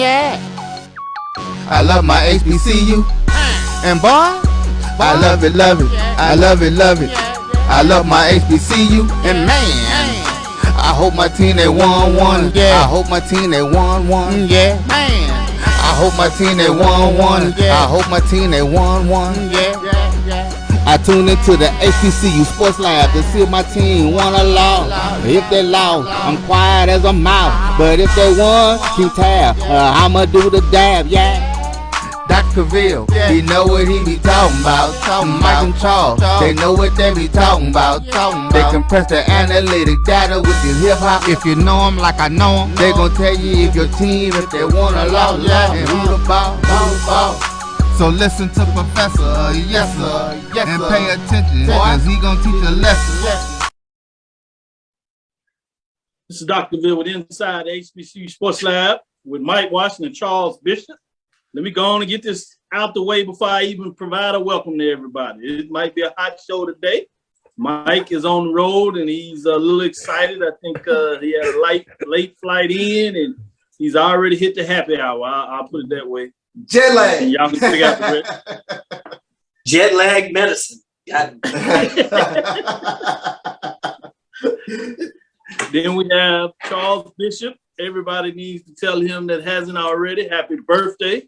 yeah. I love my HBCU. And boy, I love it, love it. I love it, love it. I love my HBCU. And man, I hope my team they won one. Yeah. I hope my team they won one. Yeah. Man, I hope my team they won one. I hope my team they won one. Yeah. I tune into the HBCU Sports Lab to see if my team won or lost. If they lost, I'm quiet as a mouse. But if they won, keep tab. I'ma do the dab, yeah. Dr. Cavil, he know what he be talking about. Mike and Charles, they know what they be talking about. They compress the analytic data with the hip hop. If you know them like I know them, they gon' tell you if your team, if they won or lost, and who the ball, So listen to Professor, yes sir, and pay attention, cause he gon' teach a lesson. This is Dr. Cavil with Inside the HBCU Sports Lab with Mike Washington and Charles Bishop. Let me go on and get this out the way before I even provide a welcome to everybody. It might be a hot show today. Mike is on the road and he's a little excited. I think he had a late flight in and he's already hit the happy hour. I'll put it that way. Jet lag. And y'all can figure out the rest. Jet lag medicine. Then we have Charles Bishop. Everybody needs to tell him that hasn't already. Happy birthday.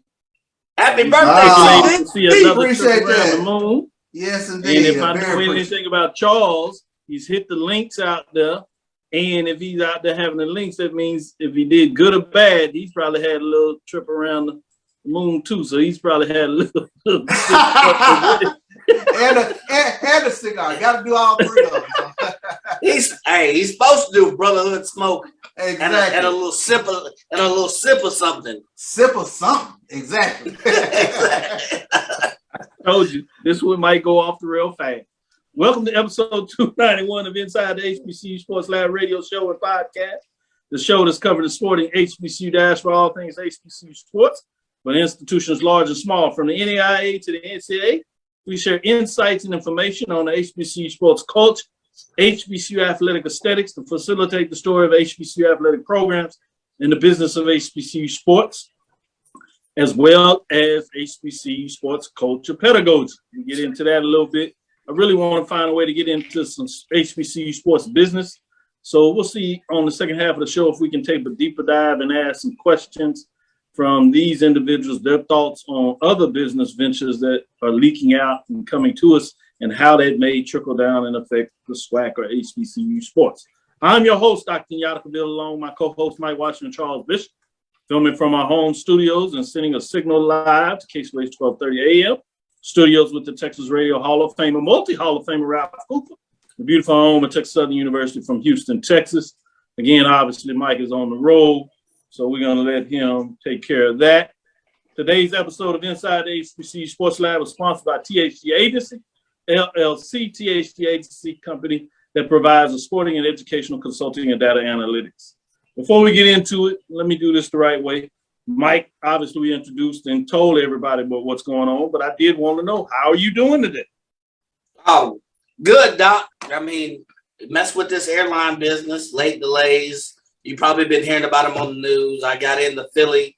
Happy birthday, see another trip around the moon. Yes, indeed. And if I know anything about Charles, he's hit the links out there. And if he's out there having the links, that means if he did good or bad, he's probably had a little trip around the moon too. So he's probably had a little and a cigar. Got to do all three of them. He's supposed to do brotherhood smoke. Exactly. And a little sip of something. Sip of something. Exactly. Exactly. Told you this one might go off the rail fast. Welcome to episode 291 of Inside the HBCU Sports Lab radio show and podcast. The show that's covering the sporting HBCU dash for all things HBCU sports, but institutions large and small, from the NAIA to the NCAA. We share insights and information on the HBCU sports culture, HBCU athletic aesthetics to facilitate the story of HBCU athletic programs and the business of HBCU sports, as well as HBCU sports culture pedagogy. We get into that a little bit. I really want to find a way to get into some HBCU sports business. So we'll see on the second half of the show if we can take a deeper dive and ask some questions from these individuals, their thoughts on other business ventures that are leaking out and coming to us and how that may trickle down and affect the SWAC or HBCU sports. I'm your host, Dr. Kenyatta Cavil, along with my co-host, Mike Washington and Charles Bishop, filming from our home studios and sending a signal live to KCRH 1230 AM. Studios with the Texas Radio Hall of Famer, multi-Hall of Famer Ralph Cooper, the beautiful home of Texas Southern University from Houston, Texas. Again, obviously, Mike is on the road, so we're going to let him take care of that. Today's episode of Inside the HBCU Sports Lab is sponsored by THG Agency, LLC, THG Agency company that provides a sporting and educational consulting and data analytics. Before we get into it, let me do this the right way. Mike, obviously, we introduced and told everybody about what's going on, but I did want to know, how are you doing today? Oh, good, Doc. I mean, mess with this airline business, late delays. You've probably been hearing about them on the news. I got into Philly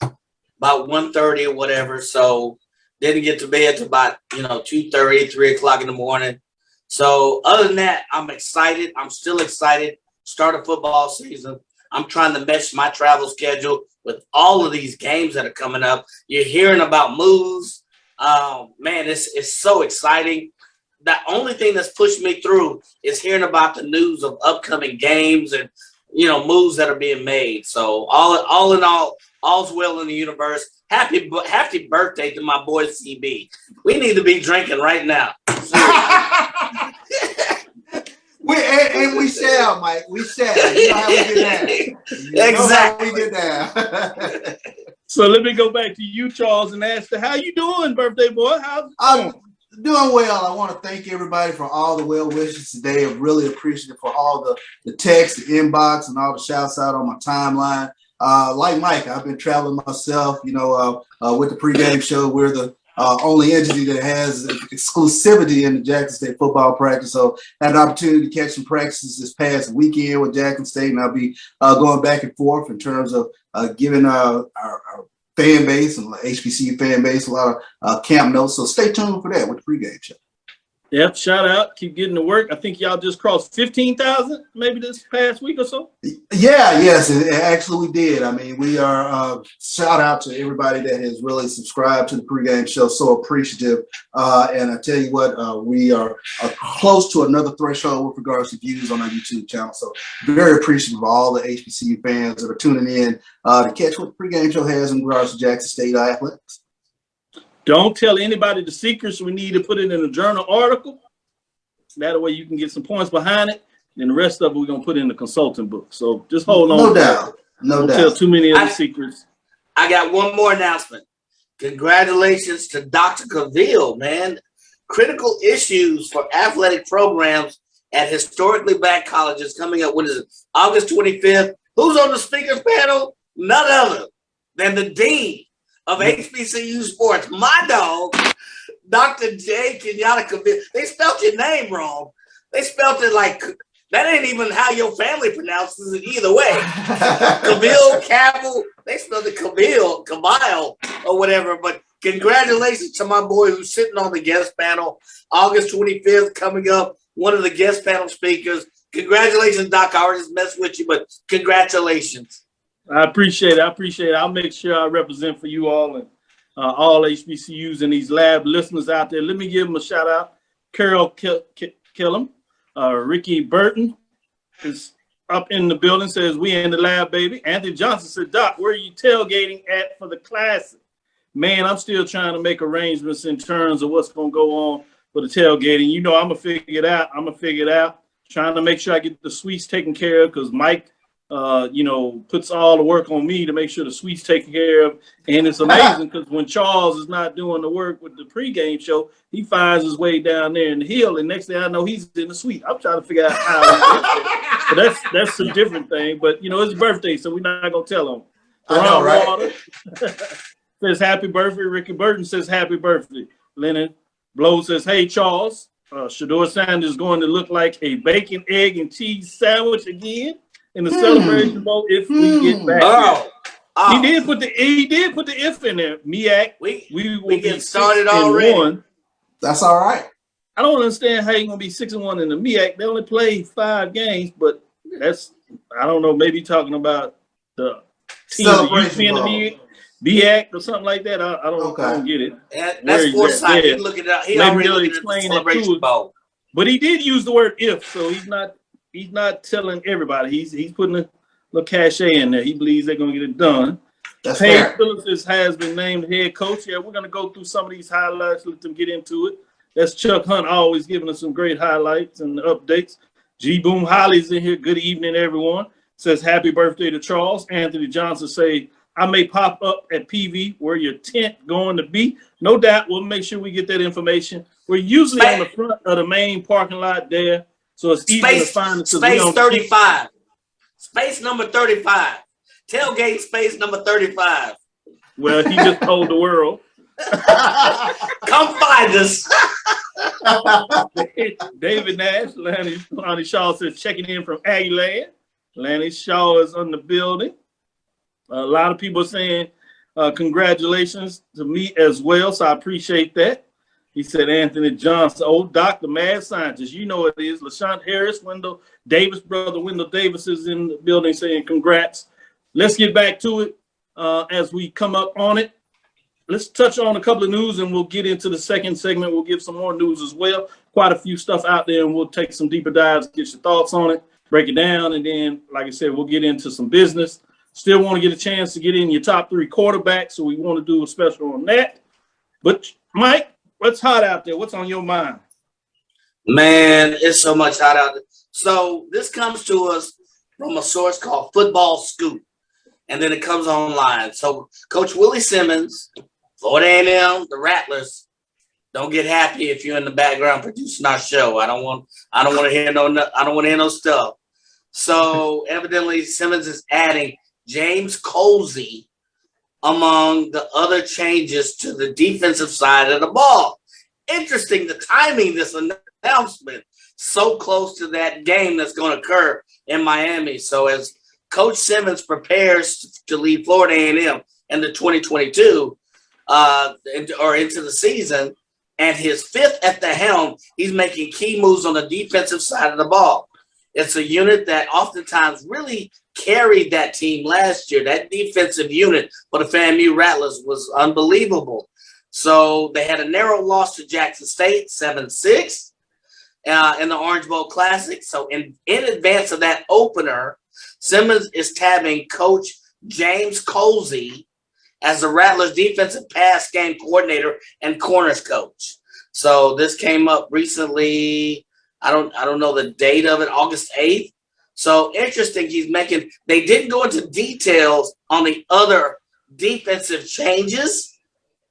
about 1:30 or whatever, so didn't get to bed till about 2:30, 3 o'clock in the morning. So other than that, I'm excited. I'm still excited. Start of football season. I'm trying to mesh my travel schedule with all of these games that are coming up. You're hearing about moves. Man, it's so exciting. The only thing that's pushed me through is hearing about the news of upcoming games and, moves that are being made. So all in all, all's well in the universe. Happy birthday to my boy CB. We need to be drinking right now. We shall, Mike. We shall. You know how we get down. Exactly. We get down. So let me go back to you, Charles, and ask you, how you doing, birthday boy? How's it going? I'm doing well. I want to thank everybody for all the well wishes today. I'm really appreciative for all the text, the inbox, and all the shouts out on my timeline. Like Mike, I've been traveling myself, with the pregame show. We're the only entity that has exclusivity in the Jackson State football practice. So I had an opportunity to catch some practices this past weekend with Jackson State, and I'll be going back and forth in terms of giving our fan base and HBCU fan base, a lot of camp notes. So stay tuned for that with the pregame show. Yep, shout out. Keep getting to work. I think y'all just crossed 15,000 maybe this past week or so. Yes, actually we did. I mean, we are shout out to everybody that has really subscribed to the pregame show. So appreciative. And I tell you what, we are close to another threshold with regards to views on our YouTube channel. So very appreciative of all the HBCU fans that are tuning in to catch what the pregame show has in regards to Jackson State athletics. Don't tell anybody the secrets. We need to put it in a journal article. That way you can get some points behind it. And the rest of it we're going to put in the consulting book. So just hold on. No doubt. Don't tell too many of the secrets. I got one more announcement. Congratulations to Dr. Cavil, man. Critical issues for athletic programs at historically black colleges coming up. What is it? August 25th. Who's on the speakers panel? None other than the dean of HBCU Sports, my dog, Dr. J. Kenyatta Cavil. They spelled your name wrong. They spelled it like, that ain't even how your family pronounces it either way. Cavil, they spelled it Cavil, or whatever. But congratulations to my boy who's sitting on the guest panel, August 25th, coming up, one of the guest panel speakers. Congratulations, Doc. I already just messed with you, but congratulations. I appreciate it. I'll make sure I represent for you all and all HBCUs and these lab listeners out there. Let me give them a shout out. Carol Killam, Ricky Burton is up in the building, says we in the lab, baby. Anthony Johnson said, Doc, where are you tailgating at for the classic? Man, I'm still trying to make arrangements in terms of what's going to go on for the tailgating. You know, I'm going to figure it out. Trying to make sure I get the suites taken care of because Mike, puts all the work on me to make sure the suite's taken care of. And it's amazing because when Charles is not doing the work with the pregame show, he finds his way down there in the hill. And next thing I know, he's in the suite. I'm trying to figure out how. But that's a different thing. But, it's his birthday, so we're not going to tell him. I know, right? Says happy birthday. Ricky Burton says happy birthday. Leonard Blow says, hey, Charles, Sudor Sanders is going to look like a bacon, egg, and cheese sandwich again in the celebration bowl if we get back. He did put the if in there. MEAC. We will get started already. That's all right. I don't understand how you're gonna be 6-1 in the MEAC. They only played 5 games, but I don't know. Maybe talking about the team that used to be in the MEAC or something like that. I don't get it. That's foresight. He look it up. He already looking at the celebration bowl. But he did use the word if, so he's not telling everybody. He's putting a little cachet in there. He believes they're going to get it done. That's Paige fair. Phillips has been named head coach. Yeah, we're going to go through some of these highlights, let them get into it. That's Chuck Hunt always giving us some great highlights and updates. G. Boom Holly's in here. Good evening, everyone. Says happy birthday to Charles. Anthony Johnson say, I may pop up at PV where your tent going to be. No doubt, we'll make sure we get that information. We're usually on the front of the main parking lot there. So it's easy to find. Space 35. Space number 35. Tailgate space number 35. Well, he just told the world. Come find us. David Nash, Lonnie Shaw says checking in from Aggieland. Lanny Shaw is on the building. A lot of people are saying congratulations to me as well, so I appreciate that. He said Anthony Johnson, old Dr. Mad Scientist. You know it is. LaShawn Harris, Wendell Davis, brother Wendell Davis is in the building saying congrats. Let's get back to it as we come up on it. Let's touch on a couple of news and we'll get into the second segment. We'll give some more news as well. Quite a few stuff out there and we'll take some deeper dives, get your thoughts on it, break it down. And then, like I said, we'll get into some business. Still want to get a chance to get in your top 3 quarterbacks. So we want to do a special on that. But Mike, what's hot out there? What's on your mind? Man, it's so much hot out there. So this comes to us from a source called Football Scoop. And then it comes online. So Coach Willie Simmons, Florida A&M, the Rattlers, don't get happy if you're in the background producing our show. I don't want to hear no stuff. So evidently Simmons is adding James Colsey among the other changes to the defensive side of the ball. Interesting, the timing, this announcement, so close to that game that's going to occur in Miami. So as Coach Simmons prepares to leave Florida A&M, into 2022 or into the season. And his fifth at the helm, he's making key moves on the defensive side of the ball. It's a unit that oftentimes really carried that team last year. That defensive unit for the FAMU Rattlers was unbelievable. So they had a narrow loss to Jackson State, 7-6, in the Orange Bowl Classic. So in advance of that opener, Simmons is tabbing Coach James Colsey as the Rattlers defensive pass game coordinator and corners coach. So this came up recently. I don't know the date of it, August 8th. So interesting. They didn't go into details on the other defensive changes.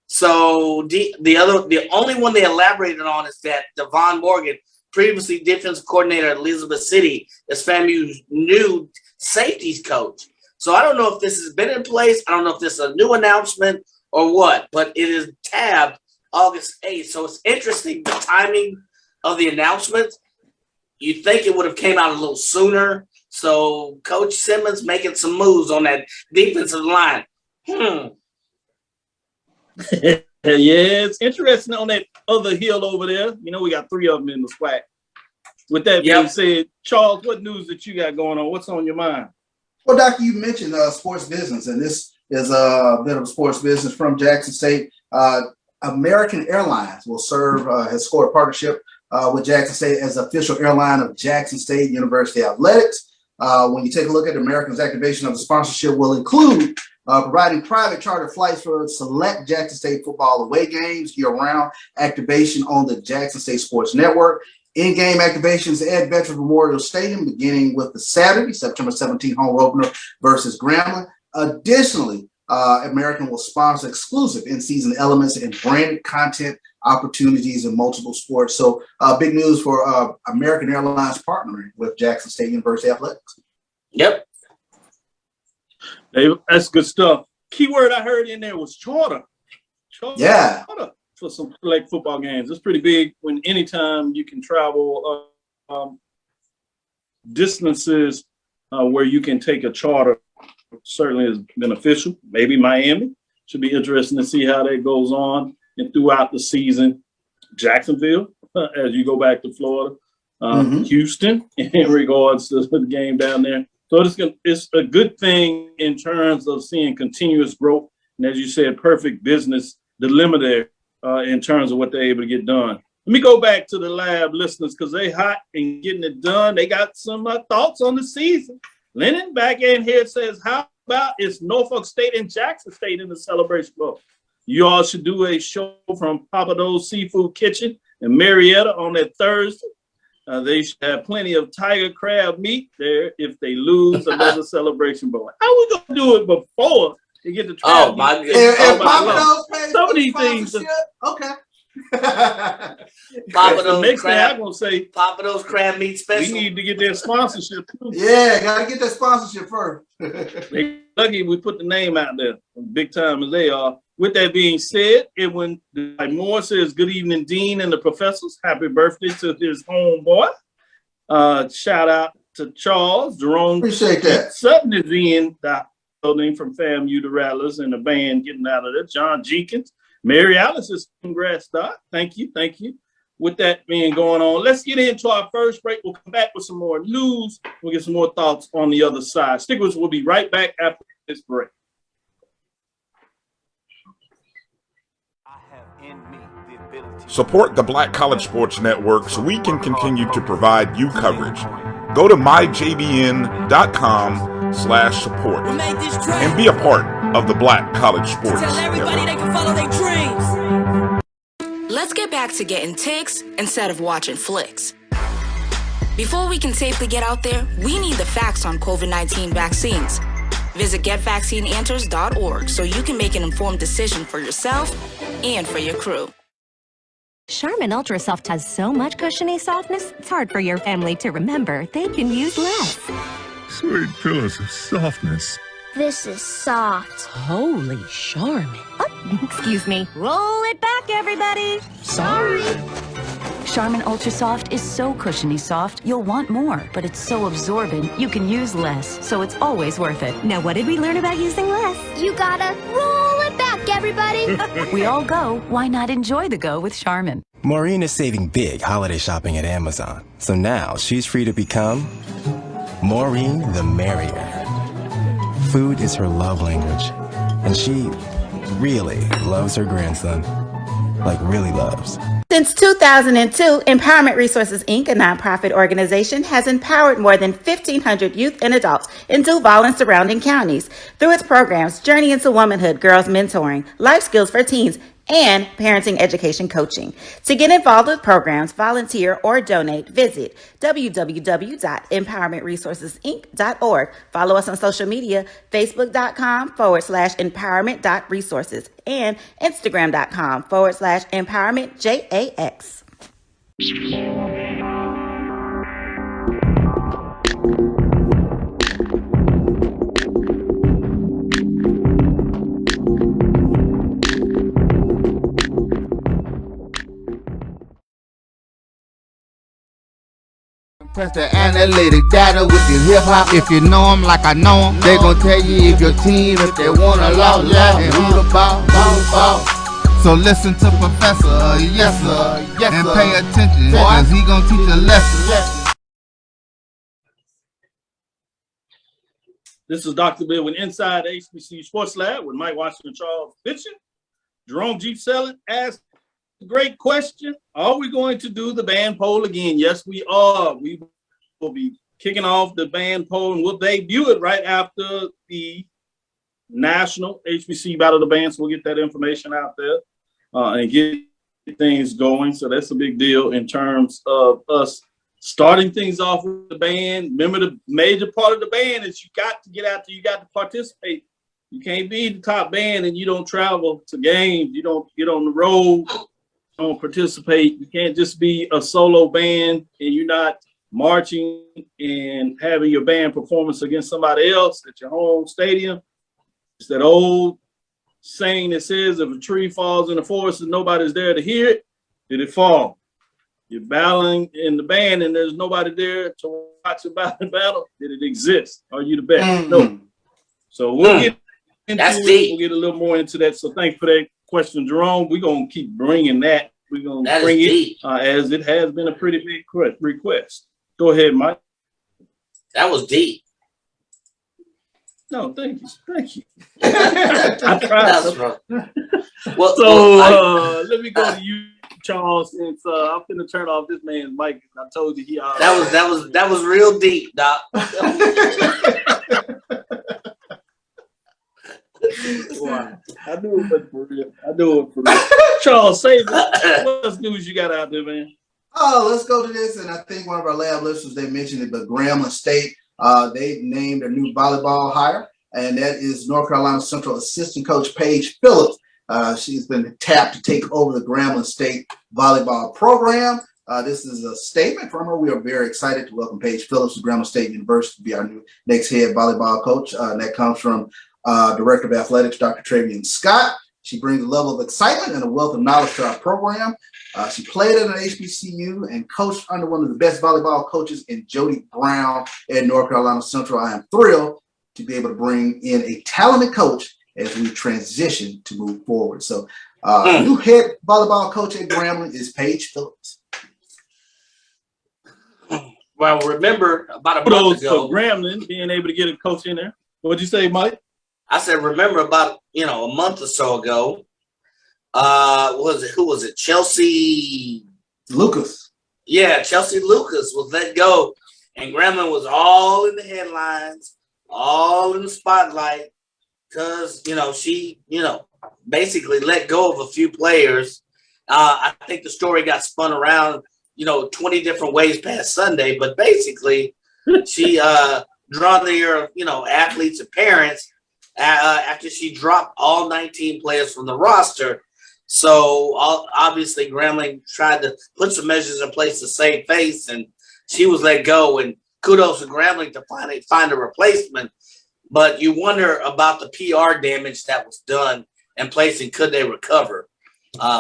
So the only one they elaborated on is that Devon Morgan, previously defensive coordinator at Elizabeth City, is FAMU's new safeties coach. So I don't know if this has been in place. I don't know if this is a new announcement or what, but it is tabbed August 8th. So it's interesting, the timing of the announcement. You'd think it would have came out a little sooner. So Coach Simmons making some moves on that defensive line. Yeah, it's interesting on that other hill over there. You know, we got 3 of them in the SWAC. With that being said, Charles, what news that you got going on? What's on your mind? Well, Doctor, you mentioned sports business, and this is a bit of sports business from Jackson State. American Airlines will has scored a partnership with Jackson State as the official airline of Jackson State University Athletics. When you take a look at American's activation of the sponsorship, will include providing private charter flights for select Jackson State football away games, year-round activation on the Jackson State Sports Network, in-game activations at Veterans Memorial Stadium, beginning with the Saturday, September 17th home opener versus Grambling. Additionally, American will sponsor exclusive in-season elements and branded content opportunities in multiple sports. So big news for American Airlines partnering with Jackson State University Athletics. Yep. David, that's good stuff. Keyword I heard in there was charter. Yeah. Charter for some select football games. It's pretty big when anytime you can travel distances where you can take a charter. Certainly is beneficial. Maybe Miami. Should be interesting to see how that goes on and throughout the season. Jacksonville, as you go back to Florida, Houston, in regards to the game down there. So it's a good thing in terms of seeing continuous growth. And as you said, perfect business dilemma there in terms of what they're able to get done. Let me go back to the lab listeners because they hot and getting it done. They got some thoughts on the season. Lennon back in here says, how about it's Norfolk State and Jackson State in the Celebration Bowl? You all should do a show from Papa Do's Seafood Kitchen in Marietta on that Thursday. They should have plenty of tiger crab meat there if they lose another Celebration Bowl. How we going to do it before they get the crab meat? My goodness. And Papa Do's pays some of for these the things. sponsorship? Okay. Papa Do's next thing crab, I'm going to say, Papa Do's crab meat special. we need to get their sponsorship too. Yeah, got to get that sponsorship first. They lucky we put the name out there, big time as they are. With that being said, Edwin Moore says, good evening, Dean and the professors. Happy birthday to his homeboy. Shout out to Charles. Jerome. Appreciate that. Sutton is in the building from FAMU, the Rattlers, and the band getting out of there. John Jenkins. Mary Alice is congrats, Doc. Thank you. With that being going on, let's get into our first break. We'll come back with some more news. We'll get some more thoughts on the other side. Stick with us. We'll be right back after this break. Support the Black College Sports Network so we can continue to provide you coverage. Go to myjbn.com/support and be a part of the Black College Sports Network. They can follow their dreams. Let's get back to getting ticks instead of watching flicks. Before we can safely get out there, we need the facts on COVID-19 vaccines. Visit getvaccineanswers.org so you can make an informed decision for yourself and for your crew. Charmin Ultra Soft has so much cushiony softness, it's hard for your family to remember they can use less. Sweet pillows of softness. This is soft. Holy Charmin. Oh, excuse me. Roll it back, everybody. Sorry. Charmin Ultra Soft is so cushiony soft, you'll want more, but it's so absorbent, you can use less, so it's always worth it. Now, what did we learn about using less? You gotta roll it back, everybody. We all go, why not enjoy the go with Charmin? Maureen is saving big holiday shopping at Amazon, so now she's free to become Maureen the Merrier. Food is her love language, and she really loves her grandson. Like, really loves. Since 2002, Empowerment Resources, Inc., a nonprofit organization, has empowered more than 1,500 youth and adults in Duval and surrounding counties through its programs Journey into Womanhood, Girls Mentoring, Life Skills for Teens, and Parenting Education Coaching. To get involved with programs, volunteer, or donate, visit www.empowermentresourcesinc.org. Follow us on social media, facebook.com/empowerment.resources and instagram.com/empowermentJAX. Press the analytic data with your hip hop. If you know them like I know them, they gon' tell you if your team, if they wanna loud, and who the ball. So listen to Professor, yes sir, and pay attention, cause he gon' teach a lesson. This is Dr. Bill with Inside the HBCU Sports Lab with Mike Washington, Charles Bishop. Jerome G. Selling asked a great question. Are we going to do the band poll again? Yes, we are. We will be kicking off the band poll, and we'll debut it right after the National HBCU Battle of the Bands. We'll get that information out there and get things going. So that's a big deal in terms of us starting things off with the band. Remember, the major part of the band is you got to get out there. You got to participate. You can't be the top band and you don't travel to games. You don't get on the road. Don't participate. You can't just be a solo band and you're not marching and having your band performance against somebody else at your home stadium. It's that old saying that says if a tree falls in the forest and nobody's there to hear it, did it fall? You're battling in the band and there's nobody there to watch the battle. Did it exist? Are you the best? No. So we'll get into it. We'll get a little more into that. So thanks for that question, Jerome. We're going to keep bringing that. We're going to bring it as it has been a pretty big request. Go ahead, Mike. That was deep. No, thank you. Thank you. I tried. Well, so let me go to you, Charles, since I'm finna turn off this man's mic. I told you he that was real deep, Doc. Wow. I knew it was for real. Charles, say what news you got out there, man? Oh, let's go to this. And I think one of our lab listeners, they mentioned it, but Grambling State, they named a new volleyball hire, and that is North Carolina Central assistant coach Paige Phillips. She's been tapped to take over the Grambling State volleyball program. This is a statement from her. We are very excited to welcome Paige Phillips to Grambling State University to be our new next head volleyball coach. And that comes from Director of Athletics, Dr. Travian Scott. She brings a level of excitement and a wealth of knowledge to our program. She played at an HBCU and coached under one of the best volleyball coaches in Jody Brown at North Carolina Central. I am thrilled to be able to bring in a talented coach as we transition to move forward. So new head volleyball coach at Grambling is Paige Phillips. Well, remember about a month ago, Grambling being able to get a coach in there. What'd you say, Mike? I said, remember about a month or so ago, who was it? Chelsea Lucas. Yeah, Chelsea Lucas was let go, and Grambling was all in the headlines, all in the spotlight, because she basically let go of a few players. I think the story got spun around 20 different ways past Sunday, but basically she drawn near athletes and parents after she dropped all 19 players from the roster. So obviously Grambling tried to put some measures in place to save face, and she was let go, and kudos to Grambling to find a replacement. But you wonder about the PR damage that was done in place, and could they recover?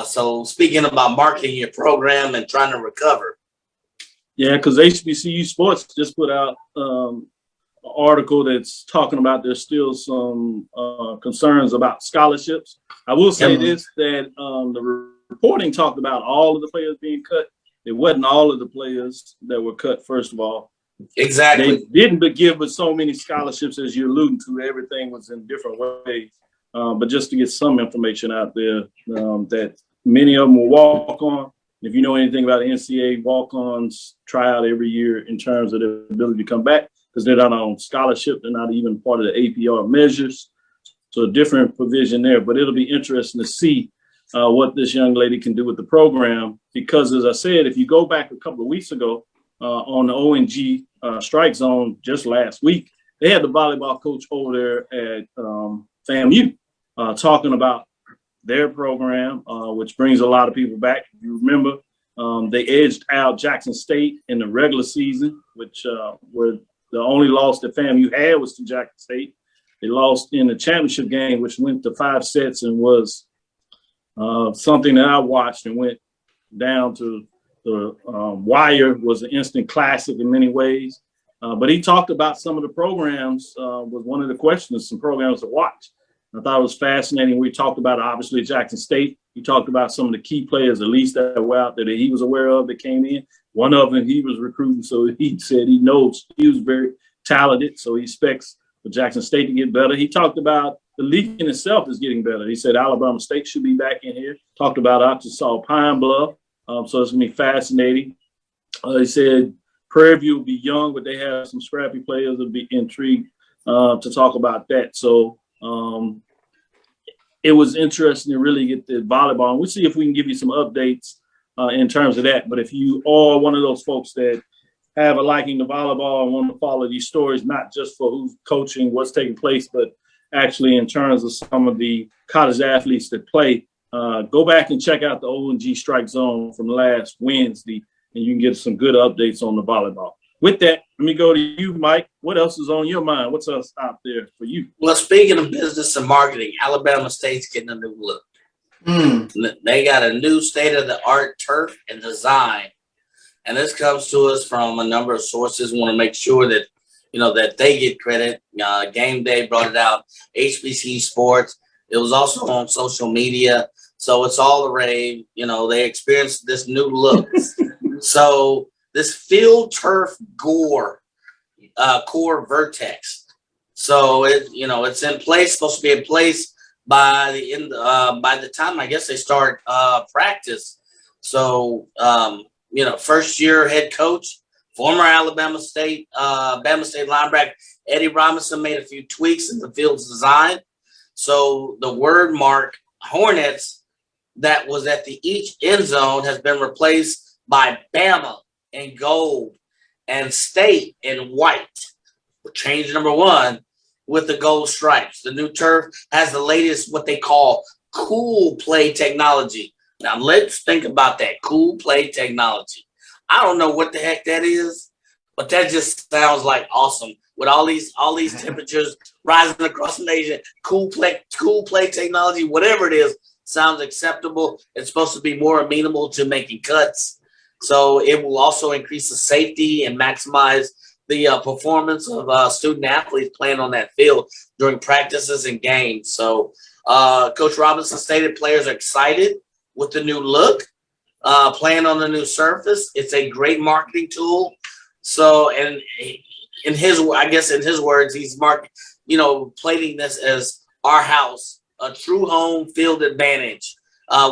So speaking about marketing your program and trying to recover. Yeah, because HBCU Sports just put out an article that's talking about there's still some concerns about scholarships. I will say this, that the reporting talked about all of the players being cut. It wasn't all of the players that were cut, first of all. Exactly. They didn't give us so many scholarships as you're alluding to. Everything was in different ways. But just to get some information out there, that many of them will walk on. If you know anything about the NCAA, walk-ons try out every year in terms of their ability to come back because they're not on scholarship. They're not even part of the APR measures. So a different provision there. But it'll be interesting to see what this young lady can do with the program. Because, as I said, if you go back a couple of weeks ago on the ONG strike zone just last week, they had the volleyball coach over there at FAMU talking about their program, which brings a lot of people back. If you remember, they edged out Jackson State in the regular season, which were the only loss that FAMU had was to Jackson State. They lost in the championship game, which went to 5 sets and was something that I watched and went down to the wire. Was an instant classic in many ways. But he talked about some of the programs, was one of the questions, some programs to watch. I thought it was fascinating. We talked about, obviously, Jackson State. He talked about some of the key players, at least that were out there that he was aware of that came in. One of them he was recruiting, so he said he knows he was very talented, so he expects for Jackson State to get better. He talked about the league in itself is getting better. He said Alabama State should be back in here. Talked about Arkansas Pine Bluff, so it's going to be fascinating. He said Prairie View will be young, but they have some scrappy players that'll be intrigued to talk about that. So it was interesting to really get the volleyball. And we'll see if we can give you some updates in terms of that. But if you are one of those folks that have a liking to volleyball and want to follow these stories, not just for who's coaching, what's taking place, but actually in terms of some of the college athletes that play, go back and check out the ONG Strike Zone from last Wednesday, and you can get some good updates on the volleyball. With that, let me go to you, Mike. What else is on your mind? What's else out there for you? Well, speaking of business and marketing, Alabama State's getting a new look. They got a new state-of-the-art turf and design. And this comes to us from a number of sources. We want to make sure that, that they get credit. Game Day brought it out, HBCU Sports. It was also on social media. So it's all the rave. They experienced this new look. So this field turf core vertex. So it's in place, supposed to be in place by the time I guess they start practice. So first year head coach, former Alabama State linebacker Eddie Robinson made a few tweaks in the field's design. So the word mark Hornets that was at the each end zone has been replaced by Bama in gold and State in white. Change number 1 with the gold stripes. The new turf has the latest, what they call cool play technology. Now let's think about that cool play technology. I don't know what the heck that is, but that just sounds like awesome. With all these temperatures rising across the nation, cool play technology, whatever it is, sounds acceptable. It's supposed to be more amenable to making cuts. So it will also increase the safety and maximize the performance of student athletes playing on that field during practices and games. So Coach Robinson stated players are excited with the new look, playing on the new surface. It's a great marketing tool. So, and in his words, he's plating this as our house, a true home field advantage.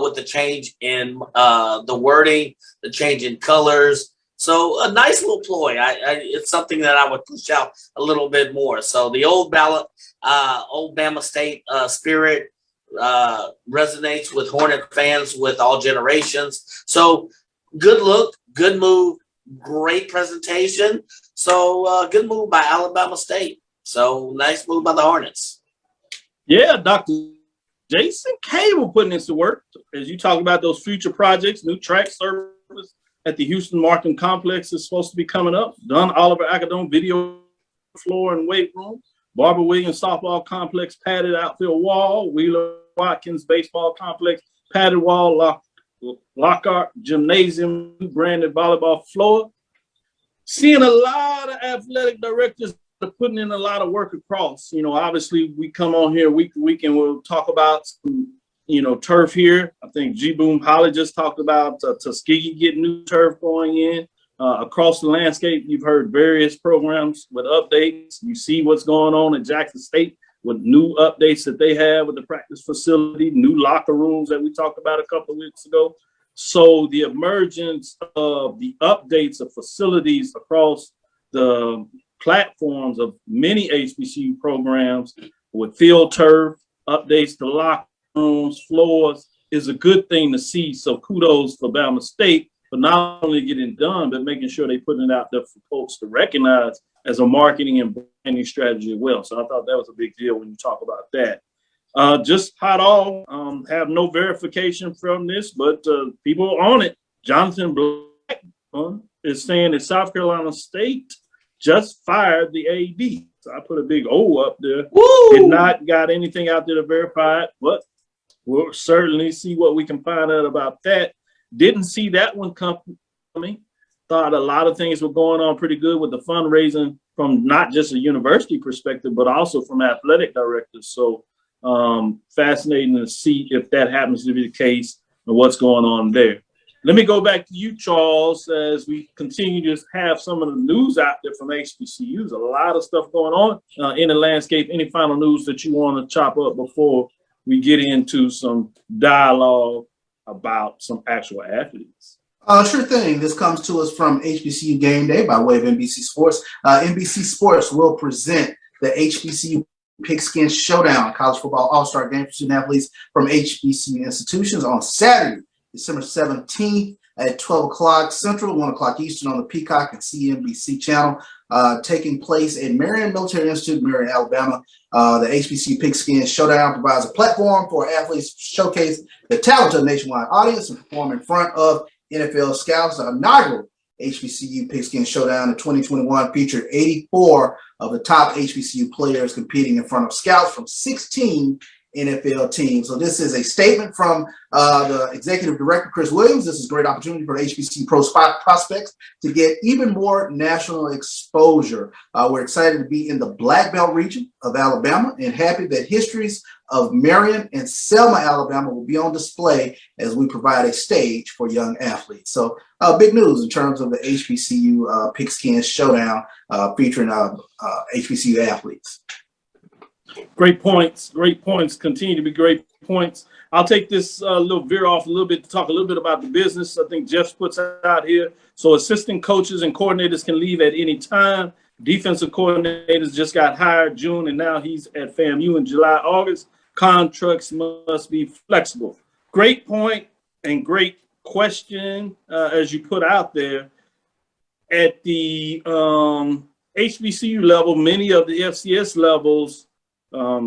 With the change in the wording, the change in colors. So a nice little ploy. It's something that I would push out a little bit more. So the old Bama State spirit resonates with Hornet fans with all generations. So good look, good move, great presentation. So good move by Alabama State. So nice move by the Hornets. Yeah, Dr. Jason Cavil putting into work as you talk about those future projects. New track service at the Houston Markham Complex is supposed to be coming up. Don Oliver Acadome video floor and weight room. Barbara Williams softball complex padded outfield wall. Wheeler Watkins baseball complex padded wall, Lockhart Gymnasium, branded volleyball floor. Seeing a lot of athletic directors putting in a lot of work across. You know, obviously we come on here week to week and we'll talk about some, you know, turf here. I think G Boom Holly just talked about Tuskegee getting new turf going in. Across the landscape, you've heard various programs with updates. You see what's going on at Jackson State with new updates that they have with the practice facility, new locker rooms that we talked about a couple of weeks ago. So the emergence of the updates of facilities across the platforms of many HBCU programs with field turf, updates to locker rooms, floors is a good thing to see. So kudos for Bama State for not only getting done, but making sure they putting it out there for folks to recognize as a marketing and branding strategy as well. So I thought that was a big deal when you talk about that. Just hot all, have no verification from this, but people on it. Jonathan Black is saying that South Carolina State just fired the AD. So I put a big O up there. Woo! Did not got anything out there to verify it, but we'll certainly see what we can find out about that. Didn't see that one coming. Thought a lot of things were going on pretty good with the fundraising from not just a university perspective, but also from athletic directors. So fascinating to see if that happens to be the case and what's going on there. Let me go back to you, Charles, as we continue to have some of the news out there from HBCUs. A lot of stuff going on in the landscape. Any final news that you want to chop up before we get into some dialogue about some actual athletes? Sure thing. This comes to us from HBCU Game Day by way of NBC Sports. NBC Sports will present the HBCU Pigskin Showdown, college football all-star game for student athletes from HBCU institutions on Saturday, December 17th at 12 o'clock Central, 1 o'clock Eastern on the Peacock and CNBC channel, taking place at Marion Military Institute, Marion, Alabama. The HBCU Pigskin Showdown provides a platform for athletes to showcase the talent of a nationwide audience and perform in front of NFL scouts. The inaugural HBCU Pigskin Showdown in 2021 featured 84 of the top HBCU players competing in front of scouts from 16 NFL teams. So this is a statement from the executive director, Chris Williams. This is a great opportunity for HBCU prospects to get even more national exposure. We're excited to be in the Black Belt region of Alabama and happy that histories of Marion and Selma, Alabama will be on display as we provide a stage for young athletes. So big news in terms of the HBCU Pigskin Showdown featuring HBCU athletes. Great points. Great points. Continue to be great points. I'll take this little veer off a little bit to talk a little bit about the business. I think Jeff puts out here. So assistant coaches and coordinators can leave at any time. Defensive coordinators just got hired June, and now he's at FAMU in July, August. Contracts must be flexible. Great point and great question as you put out there. At the HBCU level, many of the FCS levels,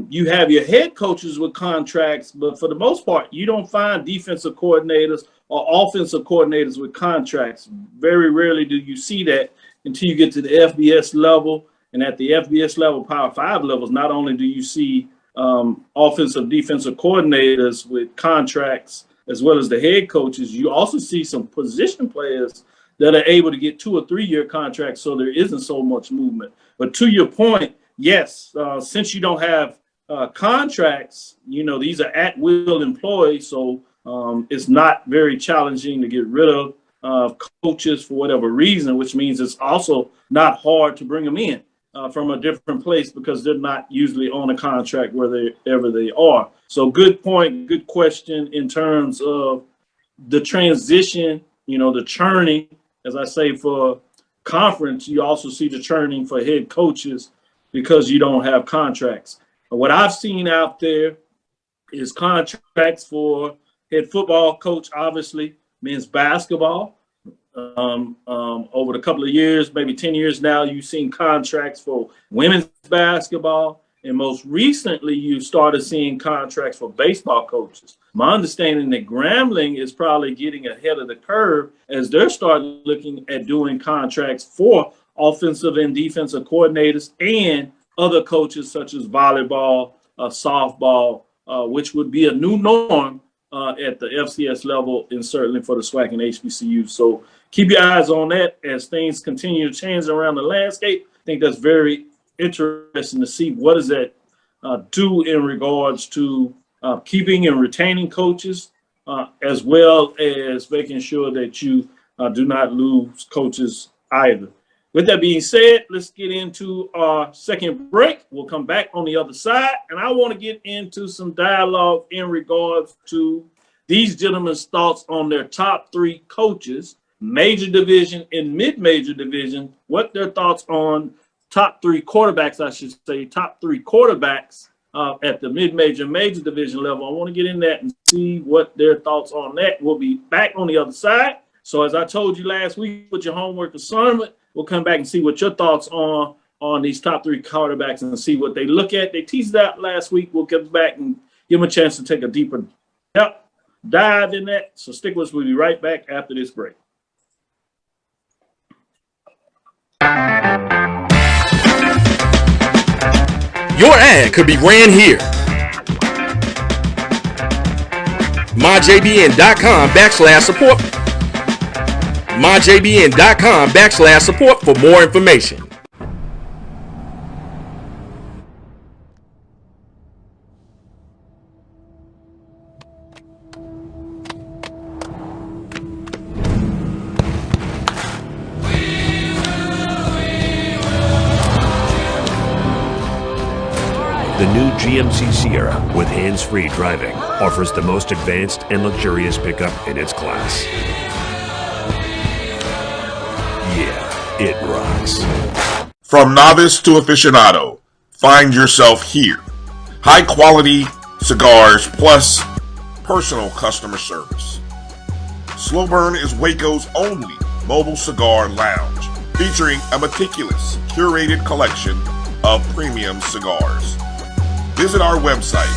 you have your head coaches with contracts, but for the most part, you don't find defensive coordinators or offensive coordinators with contracts. Very rarely do you see that until you get to the FBS level. And at the FBS level, Power 5 levels, not only do you see offensive, defensive coordinators with contracts, as well as the head coaches, you also see some position players that are able to get 2 or 3 year contracts, so there isn't so much movement. But to your point, yes, since you don't have contracts, you know, these are at-will employees, so it's not very challenging to get rid of coaches for whatever reason, which means it's also not hard to bring them in from a different place because they're not usually on a contract wherever they are. So good point, good question in terms of the transition, you know, the churning, as I say, for conference, you also see the churning for head coaches because you don't have contracts. What I've seen out there is contracts for head football coach, obviously, men's basketball. Over the couple of years, maybe 10 years now, you've seen contracts for women's basketball. And most recently, you started seeing contracts for baseball coaches. My understanding that Grambling is probably getting ahead of the curve as they're starting looking at doing contracts for offensive and defensive coordinators and other coaches such as volleyball, softball, which would be a new norm at the FCS level and certainly for the SWAC and HBCU. So keep your eyes on that as things continue to change around the landscape. I think that's very interesting to see what does that do in regards to keeping and retaining coaches, as well as making sure that you do not lose coaches either. With that being said, let's get into our second break. We'll come back on the other side, and I want to get into some dialogue in regards to these gentlemen's thoughts on their top three coaches, major division and mid-major division, what their thoughts on top three quarterbacks, I should say, top three quarterbacks at the mid-major, major division level. I want to get in that and see what their thoughts on that. We'll be back on the other side. So as I told you last week with your homework assignment, we'll come back and see what your thoughts are on these top three quarterbacks and see what they look at. They teased out last week. We'll come back and give them a chance to take a deeper dive in that. So stick with us. We'll be right back after this break. Your ad could be ran here. MyJBN.com/support. MyJBN.com/support for more information. The new GMC Sierra with hands-free driving offers the most advanced and luxurious pickup in its class. Yeah, it rocks. From novice to aficionado, find yourself here. High quality cigars plus personal customer service. Slow Burn is Waco's only mobile cigar lounge, featuring a meticulous, curated collection of premium cigars. Visit our website,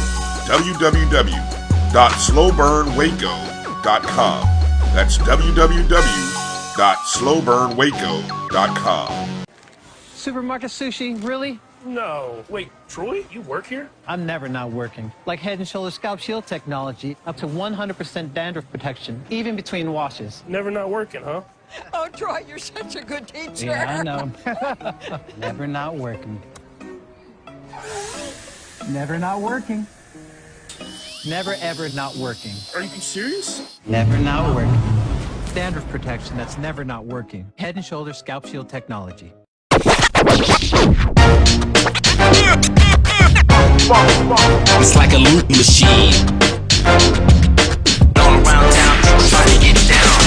www.slowburnwaco.com. That's www.slowburnwaco.com. Supermarket sushi, really? No. Wait, Troy, you work here? I'm never not working. Like Head & Shoulders Scalp Shield technology, up to 100% dandruff protection, even between washes. Never not working, huh? Oh, Troy, you're such a good teacher. Yeah, I know. Never not working. Never not working. Never ever not working. Are you serious? Never not working. Dandruff protection that's never not working. Head & Shoulders Scalp Shield technology. It's like a loot machine. All around town, trying to get down.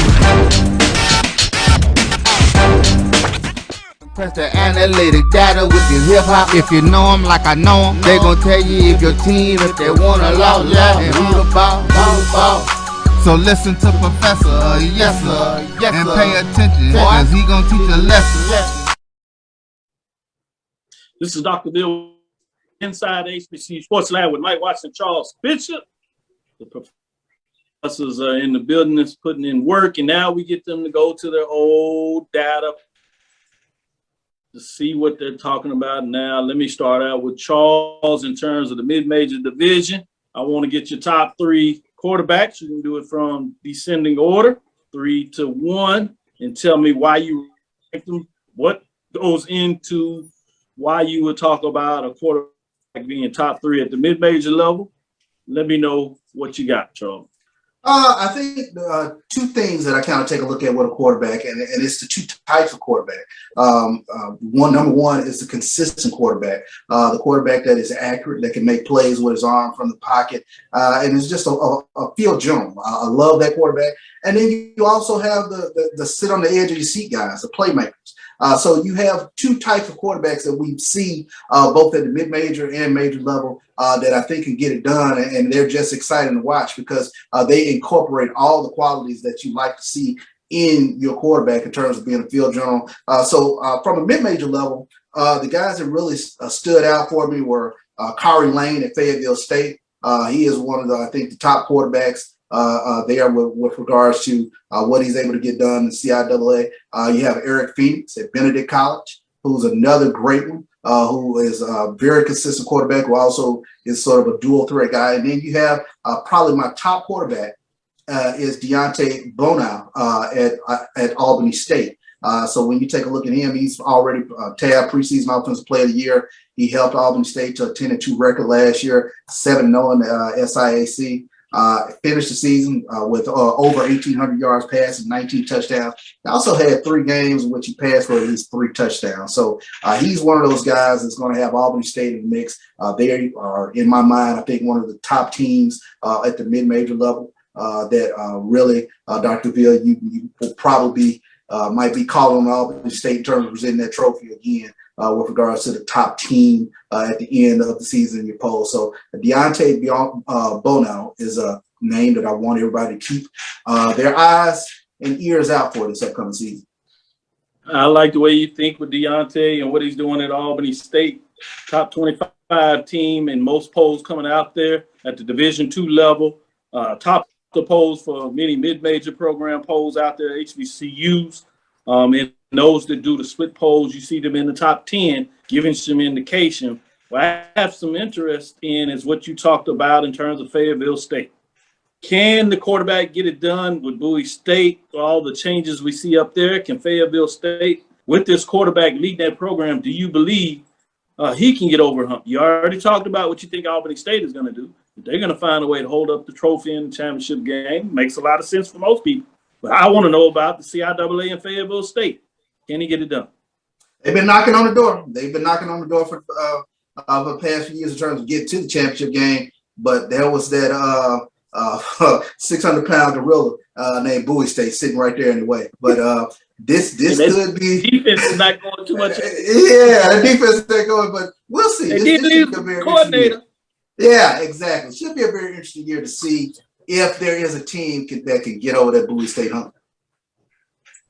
Press the analytic data with your hip hop. If you know them like I know them, they gon' tell you if your team, if they wanna lose, and who the ball. So listen to Professor, yes sir, and pay attention, cause he gon' teach a lesson. This is Dr. Bill inside the HBCU Sports Lab with Mike Watson, Charles Bishop. The professors are in the building that's putting in work, and now we get them to go to their old data to see what they're talking about now. Let me start out with Charles in terms of the mid-major division. I want to get your top three quarterbacks. You can do it from descending order, 3 to 1, and tell me why you rank them, what goes into why you would talk about a quarterback being top 3 at the mid-major level. Let me know what you got, Charles. I think two things that I kind of take a look at with a quarterback, and it's the two types of quarterback. Number one is the consistent quarterback, the quarterback that is accurate, that can make plays with his arm from the pocket, and it's just a field general. I love that quarterback. And then you also have the sit on the edge of your seat guys, the playmakers. So you have two types of quarterbacks that we see both at the mid-major and major level that I think can get it done, and they're just exciting to watch because they incorporate all the qualities that you like to see in your quarterback in terms of being a field general. So from a mid-major level, the guys that really stood out for me were Kari Lane at Fayetteville State. He is one of the, I think, the top quarterbacks there with regards to what he's able to get done in CIAA. You have Eric Phoenix at Benedict College, who's another great one. who is a very consistent quarterback, who also is sort of a dual threat guy. And then you have probably my top quarterback is Deontay Bonow at Albany State. So when you take a look at him, he's already tabbed preseason offensive player of the year. He helped Albany State to a 10-2 record last year, 7-0 in the SIAC. Finished the season with over 1,800 yards passing, 19 touchdowns. He also had 3 games in which he passed for at least 3 touchdowns. So he's one of those guys that's going to have Albany State in the mix. They are, in my mind, I think one of the top teams at the mid-major level that really, Dr. Ville, you will probably might be calling on Albany State in terms of presenting that trophy again with regards to the top team at the end of the season in your poll. So Deontay Bonow is a name that I want everybody to keep their eyes and ears out for this upcoming season. I like the way you think with Deontay and what he's doing at Albany State. Top 25 team in most polls coming out there at the Division II level. Top the polls for many mid-major program polls out there, HBCUs. And those that do the split polls, you see them in the top 10, giving some indication. What I have some interest in is what you talked about in terms of Fayetteville State. Can the quarterback get it done with Bowie State, all the changes we see up there? Can Fayetteville State, with this quarterback leading that program, do you believe he can get over hump? You already talked about what you think Albany State is going to do. They're going to find a way to hold up the trophy in the championship game. Makes a lot of sense for most people. But I want to know about the CIAA and Fayetteville State. Can he get it done? They've been knocking on the door. They've been knocking on the door for the past few years in terms of getting to the championship game. But there was that 600-pound gorilla named Bowie State sitting right there in the way. But this could be defense is not going too much. Yeah, the defense is not going, but we'll see. They did lose the coordinator. Yeah, exactly. Should be a very interesting year to see if there is a team that can get over that Bowie State hump.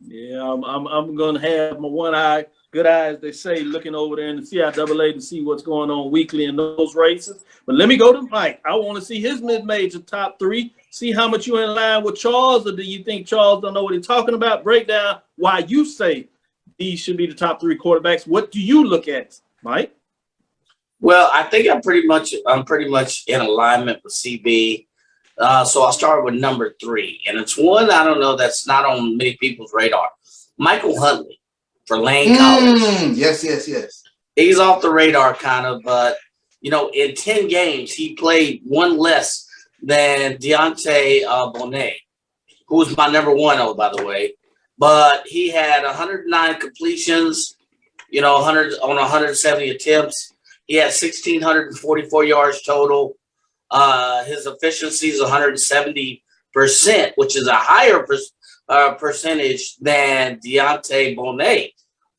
Yeah, I'm going to have my good eye, as they say, looking over there in the CIAA to see what's going on weekly in those races. But let me go to Mike. I want to see his mid-major top 3. See how much you're in line with Charles, or do you think Charles don't know what he's talking about? Break down why you say these should be the top 3 quarterbacks. What do you look at, Mike? Well, I think I'm pretty much in alignment with CB. So I'll start with number 3, and it's one I don't know that's not on many people's radar. Michael Huntley for Lane College. Yes. He's off the radar kind of, but in 10 games he played one less than Deontay Bonet, who was my number 1, by the way. But he had 109 completions, 100 on 170 attempts. He had 1,644 yards total. His efficiency is 170%, which is a higher percentage than Deontay Bonet.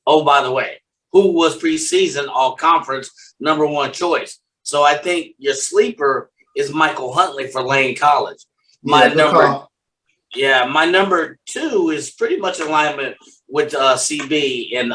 Oh, by the way, who was preseason all-conference number 1 choice. So I think your sleeper is Michael Huntley for Lane College. My number 2 is pretty much in alignment with CB and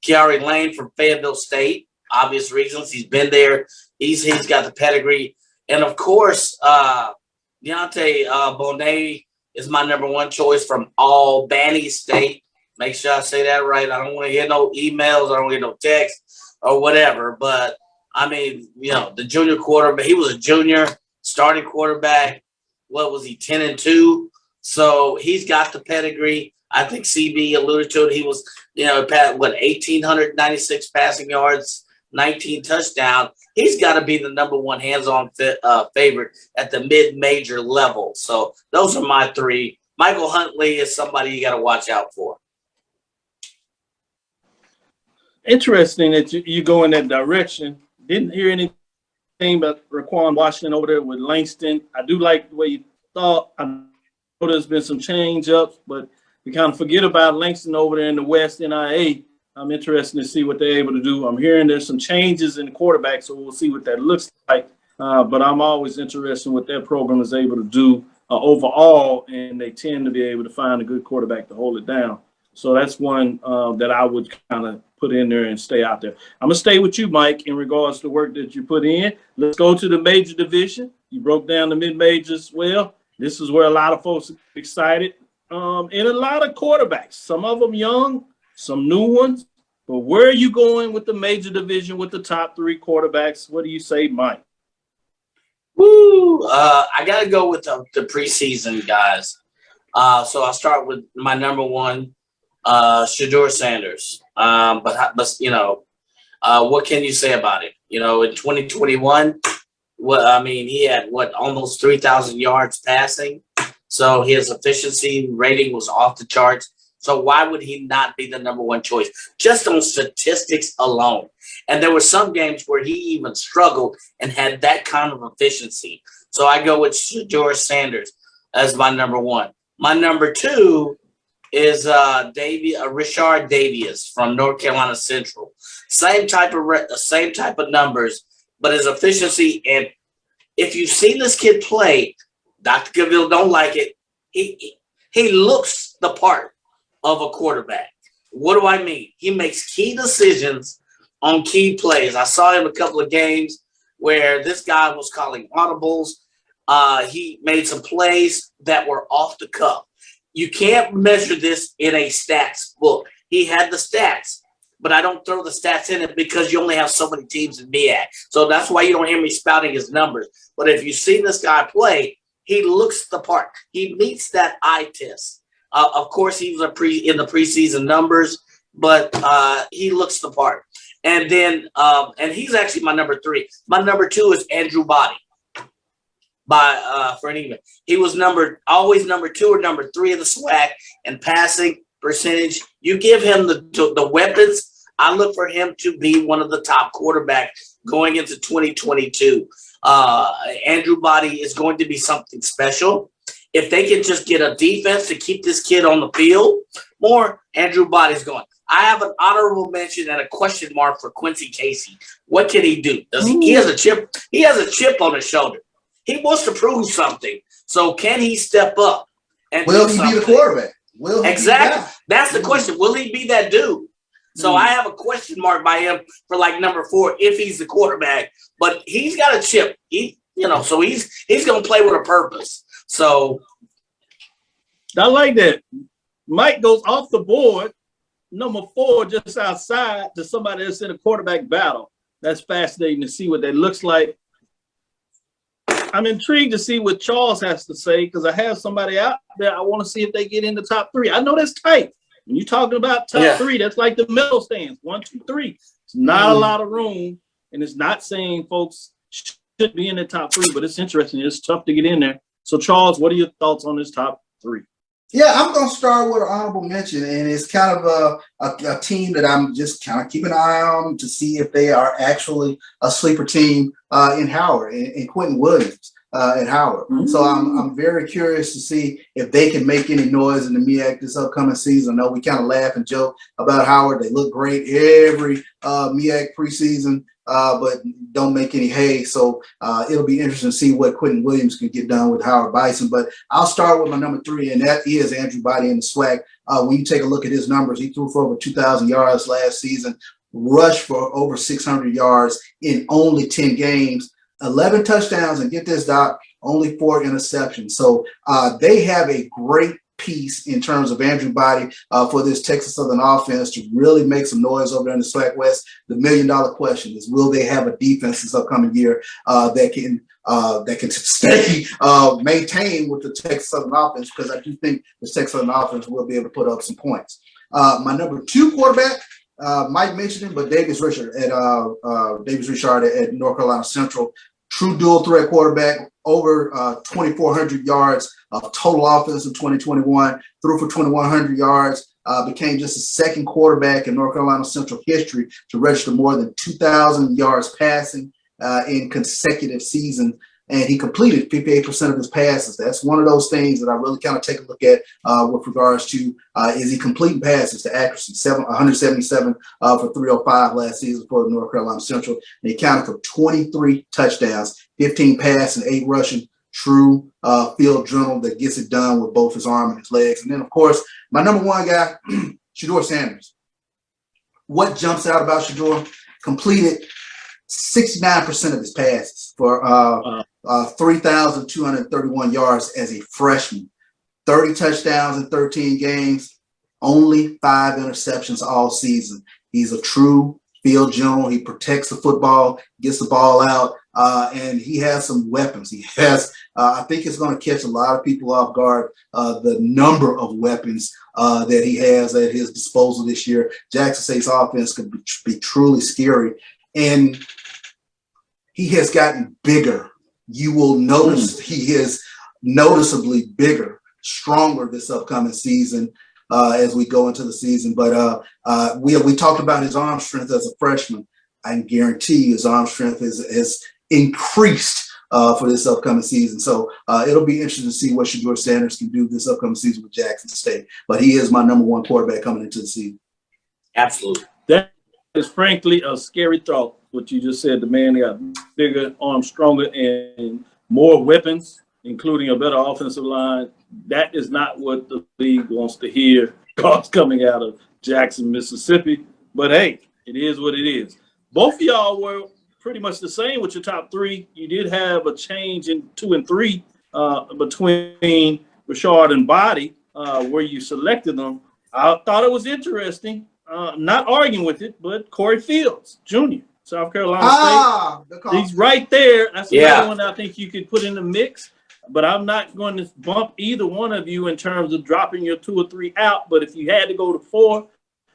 Kiari Lane from Fayetteville State. Obvious reasons. He's been there. He's got the pedigree. And, of course, Deontay Bonet is my number 1 choice from Albany State. Make sure I say that right. I don't want to hear no emails. I don't want to hear no texts or whatever. But, I mean, the junior quarterback, he was a junior starting quarterback. What was he, 10-2? So he's got the pedigree. I think CB alluded to it. He was, 1,896 passing yards, 19 touchdowns. He's got to be the number 1 hands-on favorite at the mid-major level. So those are my 3. Michael Huntley is somebody you got to watch out for. Interesting that you go in that direction. Didn't hear anything about Raquan Washington over there with Langston. I do like the way you thought. I know there's been some change-ups, but we kind of forget about Langston over there in the West NIA. I'm interested to see what they're able to do. I'm hearing there's some changes in the quarterback, so we'll see what that looks like. But I'm always interested in what their program is able to do overall, and they tend to be able to find a good quarterback to hold it down. So that's one that I would kind of put in there and stay out there. I'm going to stay with you, Mike, in regards to the work that you put in. Let's go to the major division. You broke down the mid-majors well. This is where a lot of folks are excited. And a lot of quarterbacks, some of them young, some new ones. But where are you going with the major division with the top 3 quarterbacks? What do you say, Mike? Woo! I got to go with the preseason guys. So I'll start with my number one, Sudor Sanders. But you know, what can you say about it? You know, in 2021, he had almost 3,000 yards passing. So his efficiency rating was off the charts. So why would he not be the number one choice? Just on statistics alone. And there were some games where he even struggled and had that kind of efficiency. So I go with Sudor Sanders as my number one. My number 2 is Richard Davies from North Carolina Central. Same type of numbers, but his efficiency, and if you've seen this kid play, Dr. Cavil don't like it. He looks the part of a quarterback. What do I mean? He makes key decisions on key plays. I saw him a couple of games where this guy was calling audibles. He made some plays that were off the cuff. You can't measure this in a stats book. He had the stats, but I don't throw the stats in it because you only have so many teams in MEAC. So that's why you don't hear me spouting his numbers. But if you see this guy play, he looks the part. He meets that eye test. Of course, he was in the preseason numbers, but he looks the part. And then, and he's actually my number 3. My number 2 is Andrew Body for an even. He was always number 2 or number 3 of the SWAC and passing percentage. You give him the weapons. I look for him to be one of the top quarterbacks going into 2022. Andrew Body is going to be something special. If they can just get a defense to keep this kid on the field more, Andrew Body's going. I have an honorable mention and a question mark for Quincy Casey. What can he do? He has a chip? He has a chip on his shoulder. He wants to prove something. So can he step up? And will he be the quarterback? Exactly. That's the question. Will he be that dude? So I have a question mark by him for like number 4 if he's the quarterback. But he's got a chip. So he's going to play with a purpose. So I like that. Mike goes off the board, number 4, just outside to somebody that's in a quarterback battle. That's fascinating to see what that looks like. I'm intrigued to see what Charles has to say because I have somebody out there. I want to see if they get in the top 3. I know that's tight. When you're talking about top 3, that's like the middle stands. 1, 2, 3. It's not a lot of room, and it's not saying folks should be in the top 3, but it's interesting. It's tough to get in there. So, Charles, what are your thoughts on this top 3? Yeah, I'm going to start with an honorable mention, and it's kind of a team that I'm just kind of keeping an eye on to see if they are actually a sleeper team in Howard, in Quentin Williams at Howard. So I'm very curious to see if they can make any noise in the MEAC this upcoming season. I know we kind of laugh and joke about Howard. They look great every MEAC preseason. But don't make any hay. So it'll be interesting to see what Quentin Williams can get done with Howard Bison. But I'll start with my number 3, and that is Andrew Body in the SWAC. When you take a look at his numbers, he threw for over 2,000 yards last season, rushed for over 600 yards in only 10 games, 11 touchdowns, and get this, Doc, only 4 interceptions. So they have a great piece in terms of Andrew Body for this Texas Southern offense to really make some noise over there in the SWAC West. The $1 million question is, will they have a defense this upcoming year that can stay maintain with the Texas Southern offense? Because I do think the Texas Southern offense will be able to put up some points. My number 2 quarterback, Mike mentioned him, but Davies Richard at North Carolina Central. True dual threat quarterback, over 2,400 yards of total offense in 2021, threw for 2,100 yards, became just the 2nd quarterback in North Carolina Central history to register more than 2,000 yards passing in consecutive seasons. And he completed 58% of his passes. That's one of those things that I really kind of take a look at with regards to is he completing passes to accuracy, 177 for 305 last season for North Carolina Central. And he counted for 23 touchdowns, 15 passing, 8 rushing. True field journal that gets it done with both his arm and his legs. And then, of course, my number 1 guy, Sudor Sanders. What jumps out about Sudor? Completed 69% of his passes for 3,231 yards as a freshman, 30 touchdowns in 13 games, only 5 interceptions all season. He's a true field general. He protects the football, gets the ball out, and he has some weapons. He has, I think it's going to catch a lot of people off guard, the number of weapons that he has at his disposal this year. Jackson State's offense could be truly scary. And he has gotten bigger. You will notice he is noticeably bigger, stronger this upcoming season as we go into the season. But we talked about his arm strength as a freshman. I can guarantee you his arm strength has increased for this upcoming season. So it'll be interesting to see what Sudor Sanders can do this upcoming season with Jackson State. But he is my number one quarterback coming into the season. Absolutely. That is frankly a scary thought, what you just said. The man got bigger, arms stronger, and more weapons, including a better offensive line. That is not what the league wants to hear coming out of Jackson, Mississippi. But hey, it is what it is. Both of y'all were pretty much the same with your top three. You did have a change in 2 and 3 between Rashard and Body, where you selected them. I thought it was interesting. Not arguing with it, but Corey Fields, Jr., South Carolina State. He's right there. That's another one I think you could put in the mix. But I'm not going to bump either one of you in terms of dropping your 2 or 3 out. But if you had to go to 4,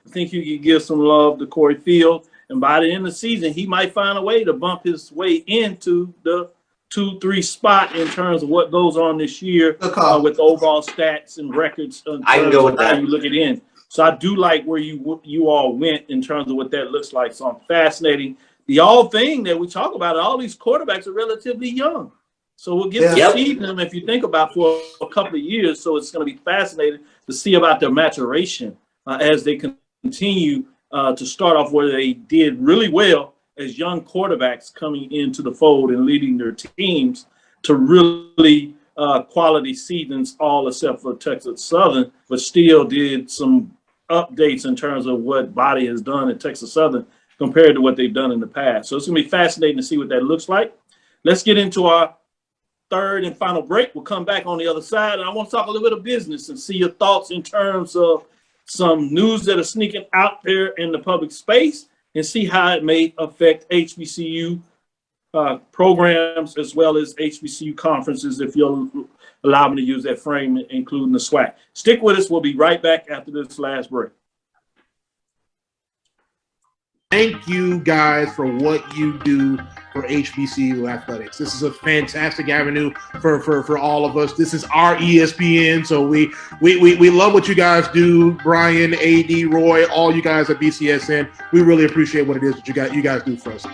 I think you could give some love to Corey Fields. And by the end of the season, he might find a way to bump his way into the 2-3 spot in terms of what goes on this year with overall stats and records. I can go with that. You look at in. So I do like where you all went in terms of what that looks like. So I'm fascinating. The all thing that we talk about, all these quarterbacks are relatively young. So we'll get to see them, if you think about, for a couple of years. So it's going to be fascinating to see about their maturation as they continue to start off where they did really well as young quarterbacks coming into the fold and leading their teams to really quality seasons, all except for Texas Southern, but still did some updates in terms of what Body has done at Texas Southern compared to what they've done in the past. So it's going to be fascinating to see what that looks like. Let's get into our third and final break. We'll come back on the other side, and I want to talk a little bit of business and see your thoughts in terms of some news that are sneaking out there in the public space and see how it may affect HBCU programs as well as HBCU conferences, if you'll allow me to use that frame, including the SWAC. Stick with us. We'll be right back after this last break. Thank you guys for what you do for HBCU athletics. This is a fantastic avenue for all of us. This is our ESPN, so we love what you guys do. Brian, AD, Roy, all you guys at BCSN. We really appreciate what it is that you guys do for us.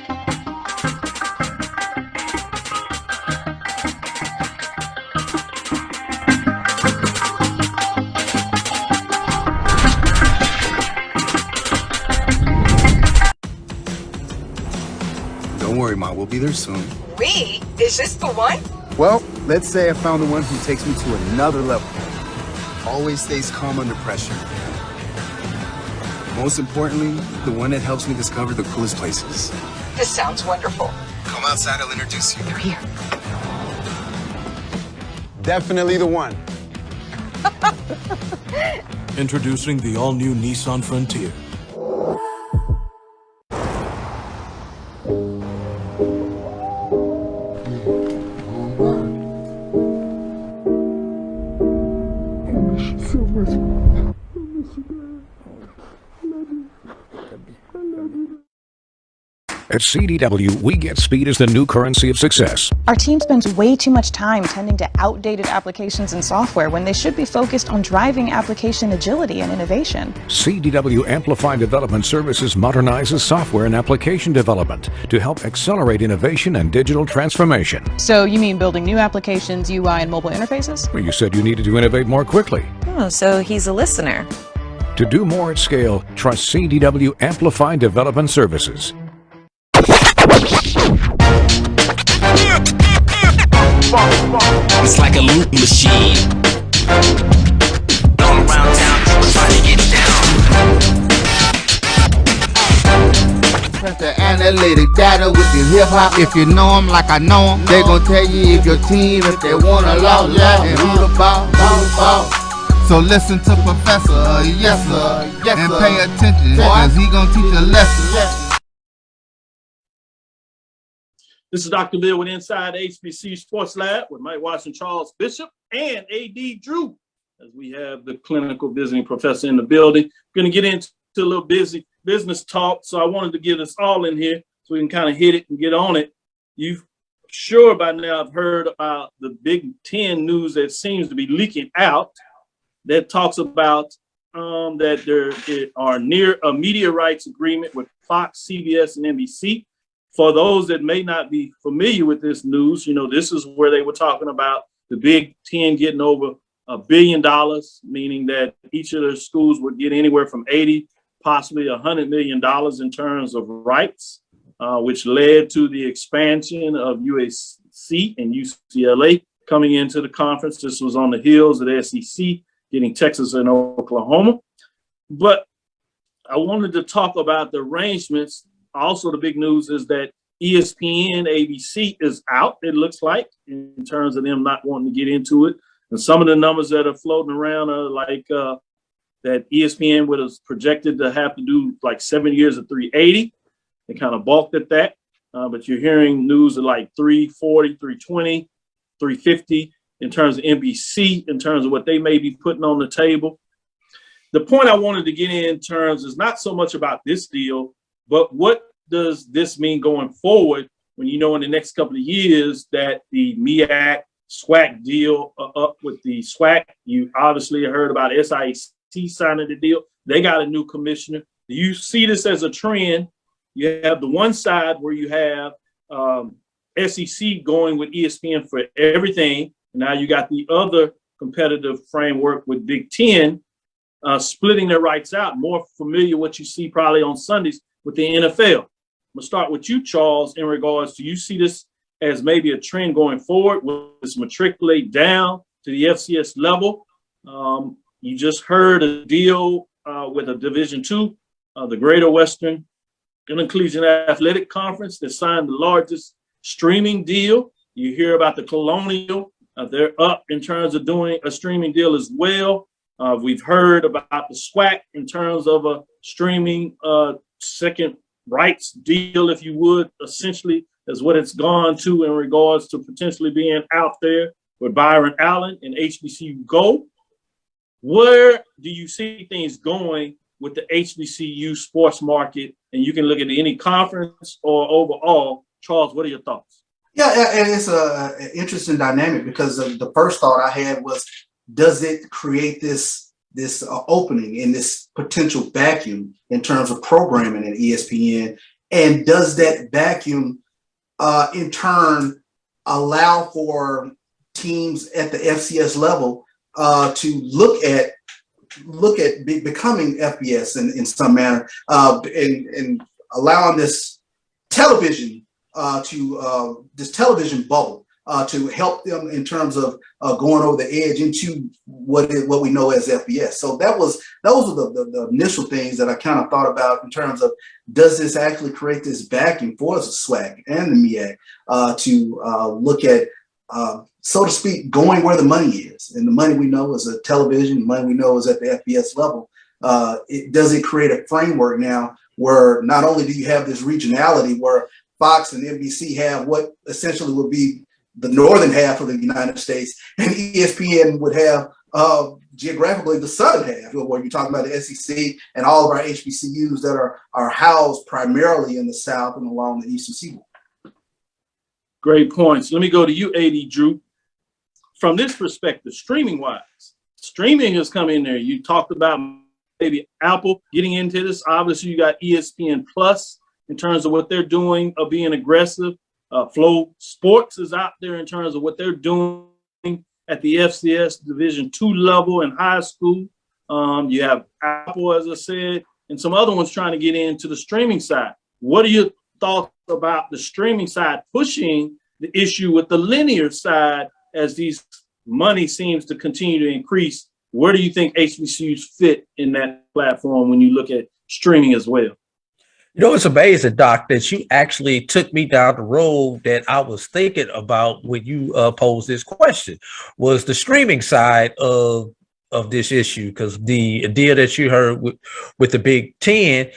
Don't worry, Ma. We'll be there soon. We? Is this the one? Well, let's say I found the one who takes me to another level. Always stays calm under pressure. Most importantly, the one that helps me discover the coolest places. This sounds wonderful. Come outside, I'll introduce you. They're here. Definitely the one. Introducing the all-new Nissan Frontier. At CDW, we get speed as the new currency of success. Our team spends way too much time tending to outdated applications and software when they should be focused on driving application agility and innovation. CDW Amplify Development Services modernizes software and application development to help accelerate innovation and digital transformation. So you mean building new applications, UI, and mobile interfaces? Well, you said you needed to innovate more quickly. Oh, so he's a listener. To do more at scale, trust CDW Amplify Development Services. It's like a loop machine. All around town, trying to get down. Press the analytic data with the hip hop. If you know them like I know them, they gon' tell you if your team, if they wanna lose, and who the ball. So listen to Professor, yes sir, and pay attention, cause he gonna teach a lesson. This is Dr. Bill with Inside the HBCU Sports Lab with Mike Watson, Charles Bishop, and A.D. Drew, as we have the clinical visiting professor in the building. Going to get into a little business talk, so I wanted to get us all in here so we can kind of hit it and get on it. You've sure by now have heard about the Big Ten news that seems to be leaking out that talks about that there are near a media rights agreement with Fox, CBS, and NBC. For those that may not be familiar with this news, you know, this is where they were talking about the Big Ten getting over $1 billion, meaning that each of their schools would get anywhere from 80, possibly $100 million in terms of rights, which led to the expansion of USC and UCLA coming into the conference. This was on the heels of the SEC getting Texas and Oklahoma. But I wanted to talk about the arrangements. Also, the big news is that ESPN, ABC is out, it looks like, in terms of them not wanting to get into it. And some of the numbers that are floating around are like that ESPN was projected to have to do like 7 years of 380. They kind of balked at that. But you're hearing news of like 340, 320, 350 in terms of NBC, in terms of what they may be putting on the table. The point I wanted to get in terms is not so much about this deal, but what does this mean going forward when you know in the next couple of years that the MEAC SWAC deal up with the SWAC, you obviously heard about SIAC signing the deal. They got a new commissioner. You see this as a trend. You have the one side where you have SEC going with ESPN for everything. Now you got the other competitive framework with Big Ten splitting their rights out. More familiar what you see probably on Sundays with the NFL. I'm gonna start with you, Charles, in regards to, you see this as maybe a trend going forward, with this matriculate down to the FCS level. You just heard a deal with a Division II, the Greater Western Intercollegiate Athletic Conference, that signed the largest streaming deal. You hear about the Colonial, they're up in terms of doing a streaming deal as well. We've heard about the SWAC in terms of a streaming second rights deal, if you would, essentially, is what it's gone to in regards to potentially being out there with Byron Allen and HBCU Go. Where do you see things going with the HBCU sports market? And you can look at any conference or overall. Charles, what are your thoughts? Yeah, and it's an interesting dynamic, because the first thought I had was, does it create this opening in this potential vacuum in terms of programming at ESPN? And does that vacuum in turn allow for teams at the FCS level to look at becoming FBS in some manner, and allowing this television this television bubble to help them in terms of going over the edge into what we know as FBS. So those were the initial things that I kind of thought about in terms of, does this actually create this vacuum for the SWAC and the MEAC to look at, so to speak, going where the money is. And the money we know is a television, the money we know is at the FBS level. Does it create a framework now where not only do you have this regionality where Fox and NBC have what essentially would be the northern half of the United States, and ESPN would have geographically the southern half, where you're talking about the SEC and all of our HBCUs that are housed primarily in the South and along the Eastern Seaboard. Great points. Let me go to you, A.D. Drew. From this perspective, streaming-wise, streaming has come in there. You talked about maybe Apple getting into this. Obviously, you got ESPN Plus in terms of what they're doing of being aggressive. Flow Sports is out there in terms of what they're doing at the FCS Division II level in high school. You have Apple, as I said, and some other ones trying to get into the streaming side. What are your thoughts about the streaming side pushing the issue with the linear side as these money seems to continue to increase? Where do you think HBCUs fit in that platform when you look at streaming as well? You know, it's amazing, Doc, that you actually took me down the road that I was thinking about when you posed this question, was the streaming side of of this issue, because the deal that you heard with the Big Ten,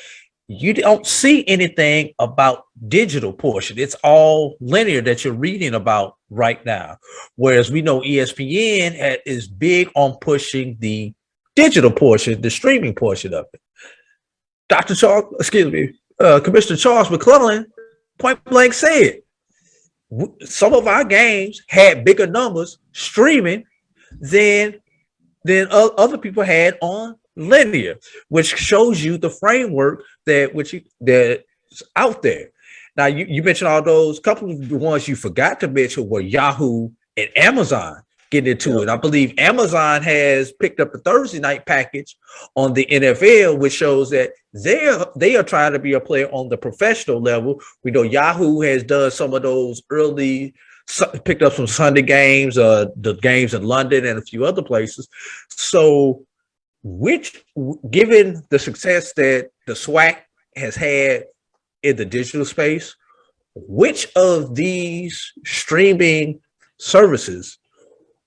you don't see anything about digital portion. It's all linear that you're reading about right now. Whereas we know ESPN is big on pushing the digital portion, the streaming portion of it. Commissioner Charles McClellan point blank said, some of our games had bigger numbers streaming than other people had on linear, which shows you the framework that's out there. Now, you mentioned all those. Couple of the ones you forgot to mention were Yahoo and Amazon getting into it. I believe Amazon has picked up the Thursday night package on the NFL, which shows that they are trying to be a player on the professional level. We know Yahoo has done some of those early, picked up some Sunday games, the games in London and a few other places. So, given the success that the SWAC has had in the digital space, which of these streaming services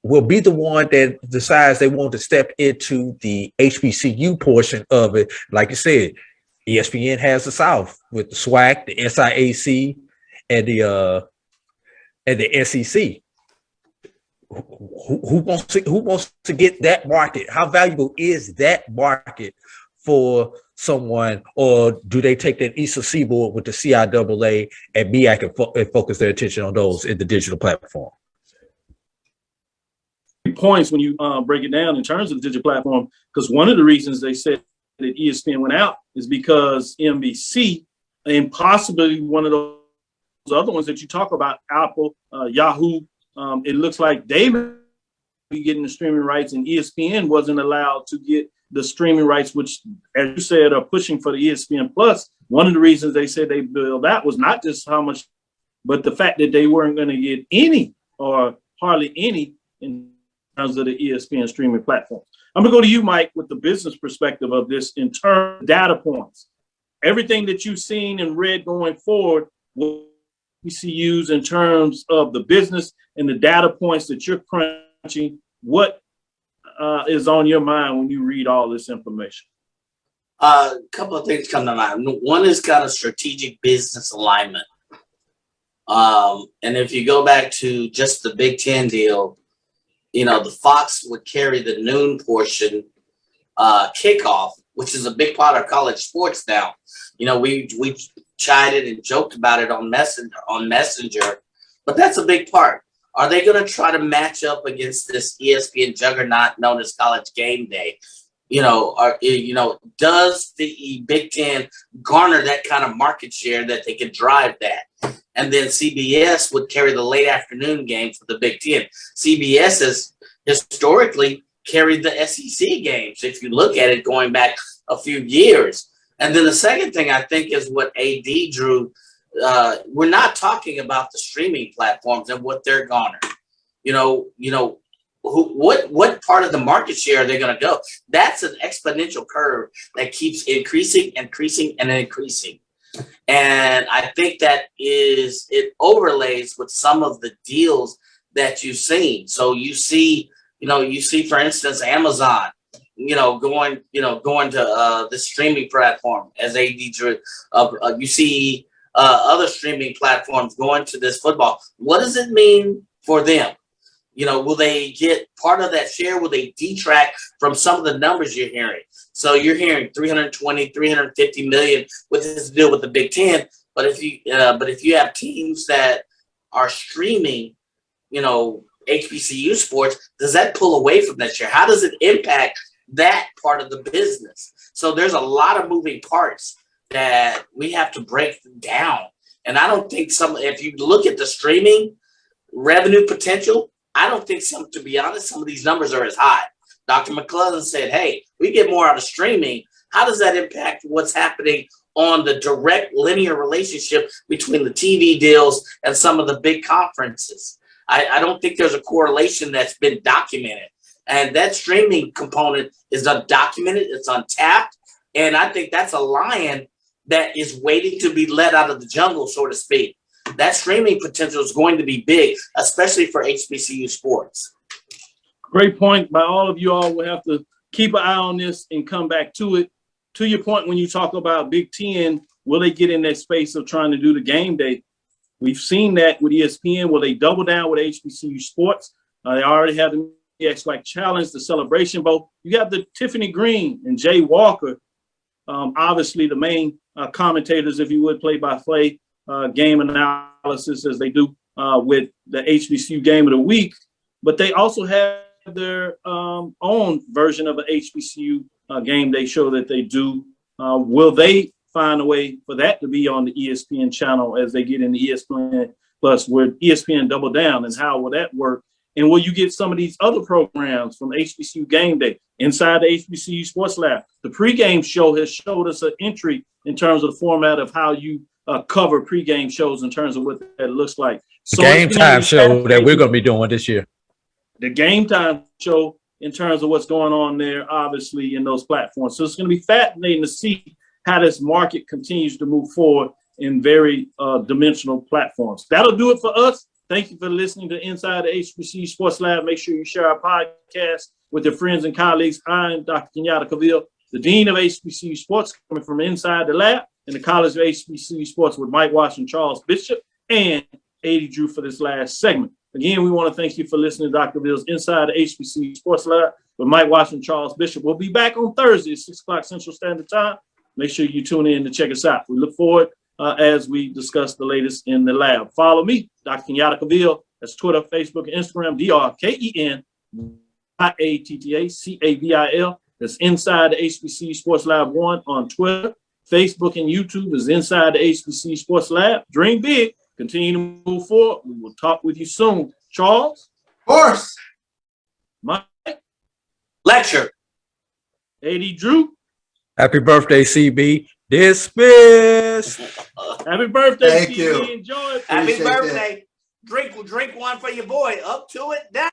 will be the one that decides they want to step into the HBCU portion of it? Like you said, ESPN has the South with the SWAC, the SIAC, and the SEC. Who wants to get that market? How valuable is that market for someone, or do they take that Eastern Seaboard with the CIAA and MEAC and focus their attention on those in the digital platform? Points when you break it down in terms of the digital platform, because one of the reasons they said that ESPN went out is because NBC and possibly one of those other ones that you talk about, Apple, Yahoo, it looks like Davey be getting the streaming rights, and ESPN wasn't allowed to get the streaming rights, which, as you said, are pushing for the ESPN Plus. One of the reasons they said they built that was not just how much, but the fact that they weren't going to get any or hardly any in terms of the ESPN streaming platform. I'm going to go to you, Mike, with the business perspective of this in terms of data points. Everything that you've seen and read going forward, what we see used in terms of the business and the data points that you're crunching, what is on your mind when you read all this information? A couple of things come to mind. One is kind of strategic business alignment. And if you go back to just the Big Ten deal, you know, the Fox would carry the noon portion kickoff, which is a big part of college sports now. You know, we chided and joked about it on Messenger, but that's a big part. Are they going to try to match up against this ESPN juggernaut known as College Game Day? Does the Big Ten garner that kind of market share that they can drive that? And then CBS would carry the late afternoon game for the Big Ten. CBS has historically carried the SEC games, if you look at it going back a few years. And then the second thing I think is what AD drew. We're not talking about the streaming platforms and what they're garnering. What part of the market share are they going to go? That's an exponential curve that keeps increasing. And I think that it overlays with some of the deals that you've seen. So you see, for instance, Amazon, going to the streaming platform as AD drew. You see other streaming platforms going to this football. What does it mean for them? Will they get part of that share? Will they detract from some of the numbers you're hearing? So you're hearing 320, 350 million with this deal with the Big Ten. But if you have teams that are streaming, HBCU sports, does that pull away from that share? How does it impact that part of the business? So there's a lot of moving parts that we have to break down. And I don't think if you look at the streaming revenue potential, I don't think to be honest, some of these numbers are as high. Dr. McClellan said, hey, we get more out of streaming. How does that impact what's happening on the direct linear relationship between the TV deals and some of the big conferences? I don't think there's a correlation that's been documented. And that streaming component is undocumented, it's untapped. And I think that's a lion that is waiting to be let out of the jungle, so to speak. That streaming potential is going to be big, especially for HBCU sports. Great point by all of you all. We'll have to keep an eye on this and come back to it. To your point, when you talk about Big Ten, will they get in that space of trying to do the game day? We've seen that with ESPN. Will they double down with HBCU Sports? They already have the X-Like Challenge, the Celebration Bowl. You got the Tiffany Green and Jay Walker, obviously the main commentators, if you would, play-by-play game analysis as they do with the HBCU Game of the Week. But they also have their own version of an HBCU game day show that they do. Will they find a way for that to be on the ESPN channel as they get into ESPN Plus, where ESPN double down, and how will that work? And will you get some of these other programs from HBCU Game Day inside the HBCU Sports Lab? The pregame show has showed us an entry in terms of the format of how you cover pregame shows in terms of what that looks like. So Game time show that we're going to be doing this year. The Game Time show in terms of what's going on there, obviously, in those platforms. So it's going to be fascinating to see how this market continues to move forward in very dimensional platforms. That'll do it for us. Thank you for listening to Inside the HBCU Sports Lab. Make sure you share our podcast with your friends and colleagues. I'm Dr. Kenyatta Cavil, the Dean of HBCU Sports, coming from inside the lab in the College of HBCU Sports with Mike Washington, Charles Bishop, and A.D. Drew for this last segment. Again, we want to thank you for listening to Dr. Cavill's Inside the HBCU Sports Lab with Mike Washington, Charles Bishop. We'll be back on Thursday at 6 o'clock Central Standard Time. Make sure you tune in to check us out. We look forward as we discuss the latest in the lab. Follow me, Dr. Kenyatta Cavil. That's Twitter, Facebook, and Instagram, DrKenyattaCavil. That's Inside the HBCU Sports Lab 1 on Twitter. Facebook and YouTube is Inside the HBCU Sports Lab. Dream big. Continue to move forward. We will talk with you soon. Charles? Of course. Mike? Lecture. A.D. Drew? Happy birthday, CB. Dismissed. Happy birthday, Thank CB. you. Enjoy it. Happy Appreciate birthday. Drink one for your boy. Up to it, down.